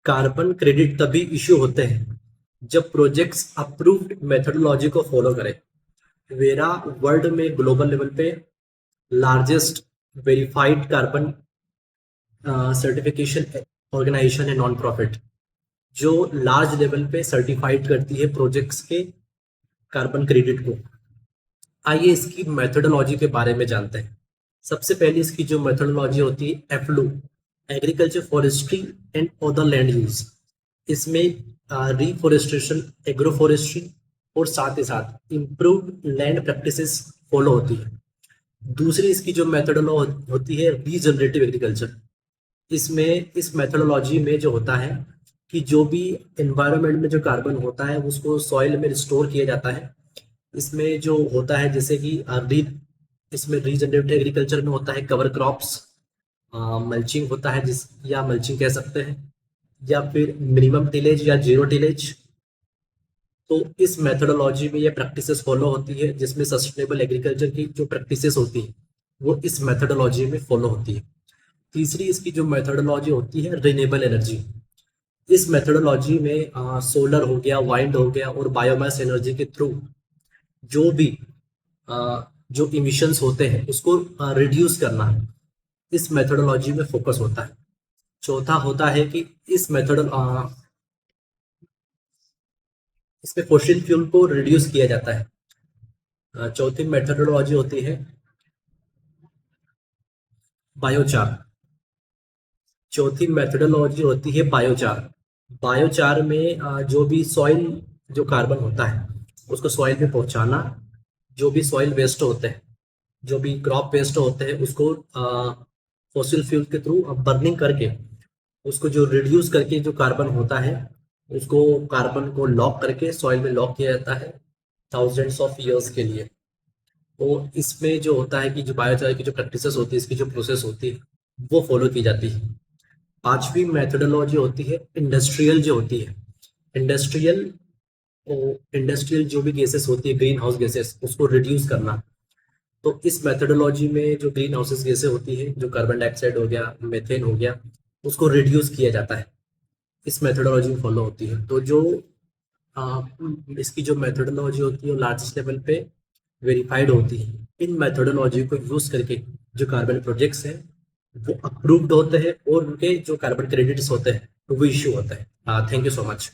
Carbon credit तभी issue होते हैं जब प्रोजेक्ट्स अप्रूव्ड मेथोडोलॉजी को फॉलो करें। वेरा वर्ल्ड में ग्लोबल लेवल पे largest verified carbon certification organization है, नॉन प्रॉफिट, जो लार्ज लेवल पे सर्टिफाइड करती है प्रोजेक्ट्स के कार्बन क्रेडिट को। आइए इसकी मेथोडोलॉजी के बारे में जानते हैं। सबसे पहले इसकी जो मेथोडोलॉजी होती है AFOLU, agriculture forestry and other land use. इसमें रिफॉरेस्टेशन, एग्रोफॉरेस्ट्री और साथ ही साथ इम्प्रूव्ड लैंड प्रैक्टिसेस फॉलो होती है। दूसरी इसकी जो मेथोडोलॉजी होती है रीजनरेटिव एग्रीकल्चर। इसमें इस मेथोडोलॉजी में जो होता है कि जो भी एनवायरनमेंट में जो कार्बन होता है उसको सॉइल में रिस्टोर किया जाता है। इसमें जो होता है जैसे कि इसमें रीजनरेटिव एग्रीकल्चर में होता है कवर क्रॉप्स, मल्चिंग होता है जिस या मल्चिंग कह सकते हैं, या फिर मिनिमम टिलेज या जीरो टिलेज। तो इस मेथोडोलॉजी में ये प्रैक्टिसेस फॉलो होती है, जिसमें सस्टेनेबल एग्रीकल्चर की जो प्रैक्टिसेस होती है वो इस मेथोडोलॉजी में फॉलो होती है। तीसरी इसकी जो मेथोडोलॉजी होती है रिन्यूएबल एनर्जी। इस मेथोडोलॉजी में सोलर हो गया, वाइंड हो गया और बायोमास एनर्जी के थ्रू जो भी जो इमिशंस होते हैं उसको रिड्यूस करना है, इस मेथोडोलॉजी में फोकस होता है। चौथा होता है कि इस इसमें फॉसिल फ्यूल को रिड्यूस किया जाता है। चौथी मेथोडोलॉजी होती है बायोचार। चौथी मेथोडोलॉजी होती है बायोचार। बायोचार में जो भी सॉइल जो कार्बन होता है उसको सॉइल में पहुंचाना, जो भी सॉइल वेस्ट होते हैं, जो भी क्रॉप वेस्ट होते हैं उसको फॉसिल फ्यूल के थ्रू बर्निंग करके उसको जो रिड्यूस करके जो कार्बन होता है उसको कार्बन को लॉक करके सॉइल में लॉक किया जाता है थाउजेंड्स ऑफ ईयर्स के लिए। तो इसमें जो होता है कि जो बायोचार की जो प्रैक्टिसेस होती है, इसकी जो प्रोसेस होती है वो फॉलो की जाती है। पांचवी मेथोडोलॉजी होती है इंडस्ट्रियल जो होती है। इंडस्ट्रियल इंडस्ट्रियल जो भी गैसेस होती है, ग्रीन हाउस गैसेस, उसको रिड्यूस करना। तो इस मेथोडोलॉजी में जो ग्रीन हाउसेस गैसें होती है, जो कार्बन डाइऑक्साइड हो गया, मीथेन हो गया, उसको रिड्यूस किया जाता है, इस मेथोडोलॉजी फॉलो होती है। तो जो आ, इसकी जो मेथोडोलॉजी होती है वो लार्जेस्ट लेवल पे वेरीफाइड होती है। इन मेथोडोलॉजी को यूज करके जो कार्बन प्रोजेक्ट्स हैं वो अप्रूव्ड होते हैं और उनके जो कार्बन क्रेडिट्स होते हैं वो इश्यू होते हैं। Thank you so much.